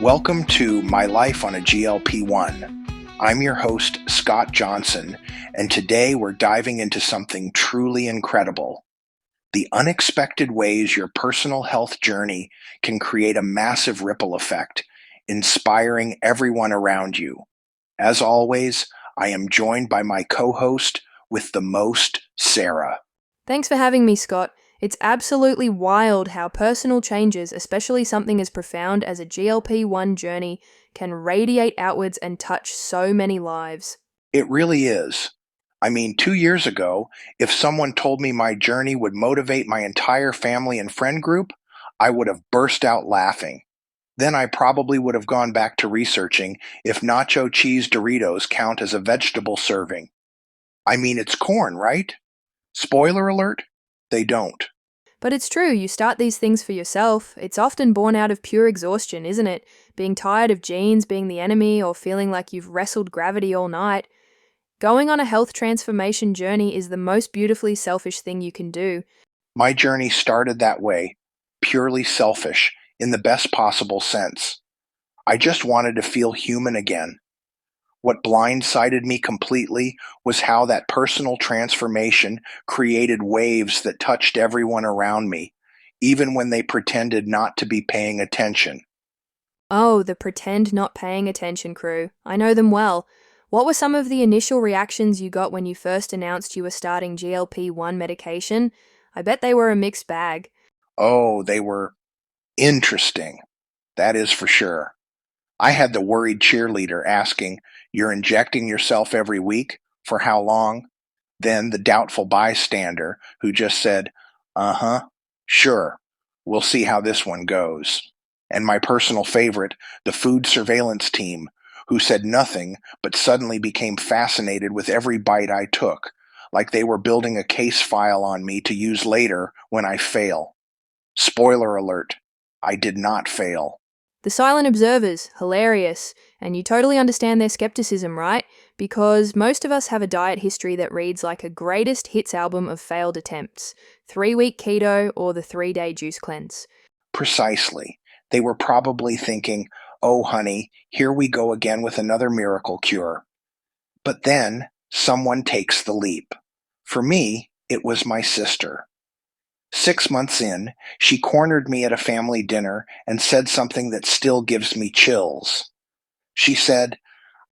Welcome to My Life on a GLP1. I'm your host, Scott Johnson, and today we're diving into something truly incredible: the unexpected ways your personal health journey can create a massive ripple effect, inspiring everyone around you. As always, I am joined by my co-host with the most, Sarah. Thanks for having me, Scott. It's absolutely wild how personal changes, especially something as profound as a GLP-1 journey, can radiate outwards and touch so many lives. It really is. I mean, 2 years ago, if someone told me my journey would motivate my entire family and friend group, I would have burst out laughing. Then I probably would have gone back to researching if nacho cheese Doritos count as a vegetable serving. I mean, it's corn, right? Spoiler alert, they don't. But it's true, you start these things for yourself. It's often born out of pure exhaustion, isn't it? Being tired of genes being the enemy or feeling like you've wrestled gravity all night. Going on a health transformation journey is the most beautifully selfish thing you can do. My journey started that way, purely selfish, in the best possible sense. I just wanted to feel human again. What blindsided me completely was how that personal transformation created waves that touched everyone around me, even when they pretended not to be paying attention. Oh, the pretend not paying attention crew. I know them well. What were some of the initial reactions you got when you first announced you were starting GLP-1 medication? I bet they were a mixed bag. Oh, they were interesting. That is for sure. I had the worried cheerleader asking, "You're injecting yourself every week? For how long?" Then the doubtful bystander who just said, "Uh-huh, sure, we'll see how this one goes." And my personal favorite, the food surveillance team, who said nothing but suddenly became fascinated with every bite I took, like they were building a case file on me to use later when I fail. Spoiler alert, I did not fail. The silent observers, hilarious. And you totally understand their skepticism, right? Because most of us have a diet history that reads like a greatest hits album of failed attempts: 3-week keto or the 3-day juice cleanse. Precisely. They were probably thinking, "Oh, honey, here we go again with another miracle cure." But then someone takes the leap. For me, it was my sister. 6 months in, she cornered me at a family dinner and said something that still gives me chills. She said,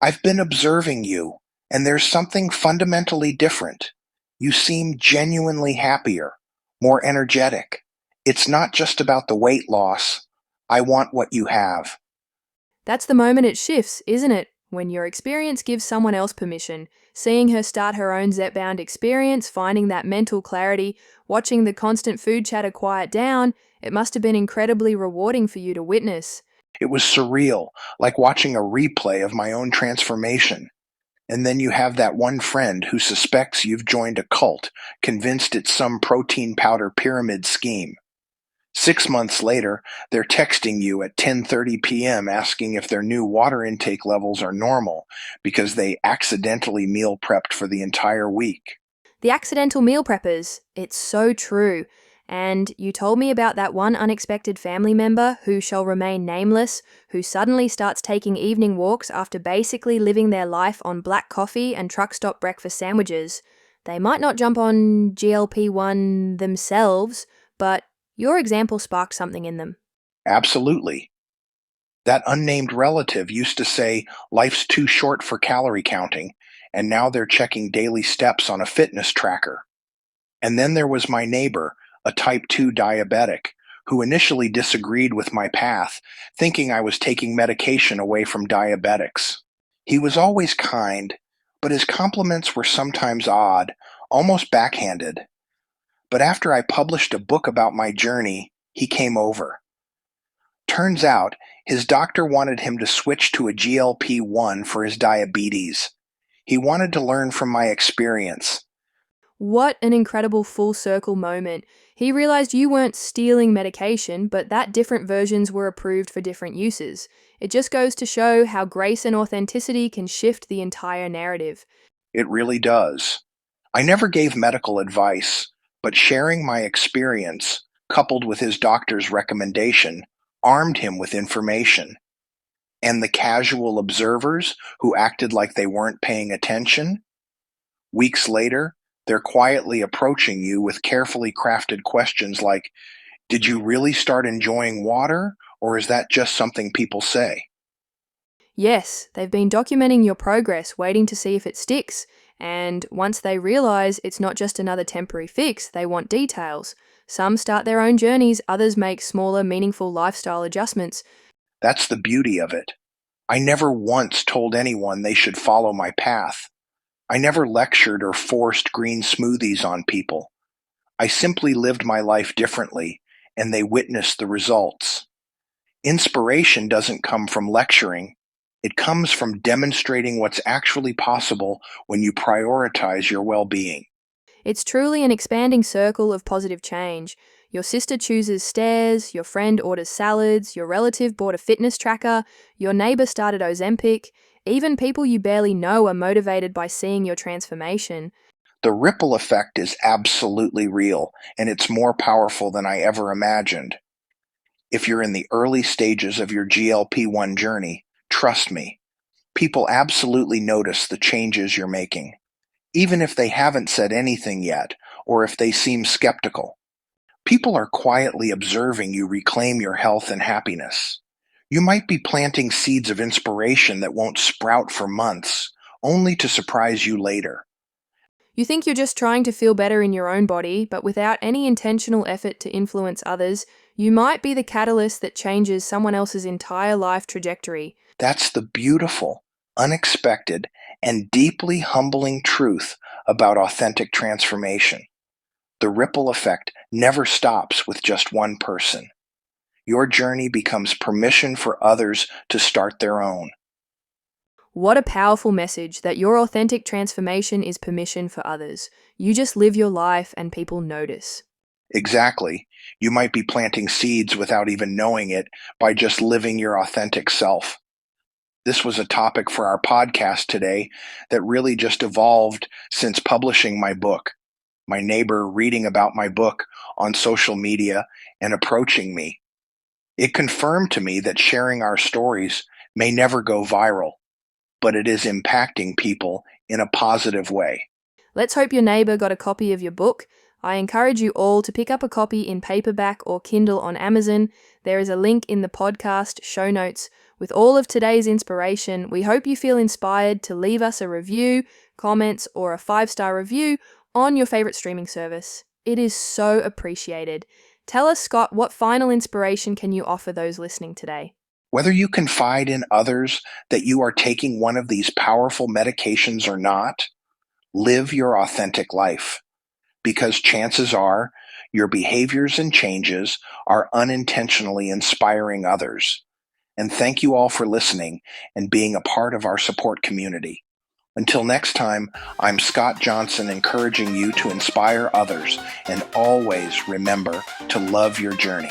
"I've been observing you, and there's something fundamentally different. You seem genuinely happier, more energetic. It's not just about the weight loss. I want what you have." That's the moment it shifts, isn't it? When your experience gives someone else permission. Seeing her start her own Zepbound experience, finding that mental clarity, watching the constant food chatter quiet down, it must have been incredibly rewarding for you to witness. It was surreal, like watching a replay of my own transformation. And then you have that one friend who suspects you've joined a cult, convinced it's some protein powder pyramid scheme. 6 months later, they're texting you at 10:30 p.m. asking if their new water intake levels are normal because they accidentally meal prepped for the entire week. The accidental meal preppers, it's so true. And you told me about that one unexpected family member who shall remain nameless, who suddenly starts taking evening walks after basically living their life on black coffee and truck stop breakfast sandwiches. They might not jump on GLP-1 themselves, but your example sparked something in them. Absolutely. That unnamed relative used to say life's too short for calorie counting, and now they're checking daily steps on a fitness tracker. And then there was my neighbor, a type 2 diabetic, who initially disagreed with my path, thinking I was taking medication away from diabetics. He was always kind, but his compliments were sometimes odd, almost backhanded. But after I published a book about my journey, he came over. Turns out, his doctor wanted him to switch to a GLP-1 for his diabetes. He wanted to learn from my experience. What an incredible full circle moment. He realized you weren't stealing medication, but that different versions were approved for different uses. It just goes to show how grace and authenticity can shift the entire narrative. It really does. I never gave medical advice, but sharing my experience, coupled with his doctor's recommendation, armed him with information. And the casual observers who acted like they weren't paying attention? Weeks later, they're quietly approaching you with carefully crafted questions like, did you really start enjoying water, or is that just something people say? Yes, they've been documenting your progress, waiting to see if it sticks. And once they realize it's not just another temporary fix, they want details. Some start their own journeys, others make smaller, meaningful lifestyle adjustments. That's the beauty of it. I never once told anyone they should follow my path. I never lectured or forced green smoothies on people. I simply lived my life differently, and they witnessed the results. Inspiration doesn't come from lecturing. It comes from demonstrating what's actually possible when you prioritize your well-being. It's truly an expanding circle of positive change. Your sister chooses stairs, your friend orders salads, your relative bought a fitness tracker, your neighbor started Ozempic. Even people you barely know are motivated by seeing your transformation. The ripple effect is absolutely real, and it's more powerful than I ever imagined. If you're in the early stages of your GLP1 journey, trust me, people absolutely notice the changes you're making, even if they haven't said anything yet, or if they seem skeptical. People are quietly observing you reclaim your health and happiness. You might be planting seeds of inspiration that won't sprout for months, only to surprise you later. You think you're just trying to feel better in your own body, but without any intentional effort to influence others, you might be the catalyst that changes someone else's entire life trajectory. That's the beautiful, unexpected, and deeply humbling truth about authentic transformation. The ripple effect never stops with just one person. Your journey becomes permission for others to start their own. What a powerful message that your authentic transformation is permission for others. You just live your life and people notice. Exactly. You might be planting seeds without even knowing it by just living your authentic self. This was a topic for our podcast today that really just evolved since publishing my book. My neighbor reading about my book on social media and approaching me. It confirmed to me that sharing our stories may never go viral, but it is impacting people in a positive way. Let's hope your neighbor got a copy of your book. I encourage you all to pick up a copy in paperback or Kindle on Amazon. There is a link in the podcast show notes. With all of today's inspiration, we hope you feel inspired to leave us a review, comments, or a 5-star review on your favorite streaming service. It is so appreciated. Tell us, Scott, what final inspiration can you offer those listening today? Whether you confide in others that you are taking one of these powerful medications or not, live your authentic life, because chances are your behaviors and changes are unintentionally inspiring others. And thank you all for listening and being a part of our support community. Until next time, I'm Scott Johnson, encouraging you to inspire others and always remember to love your journey.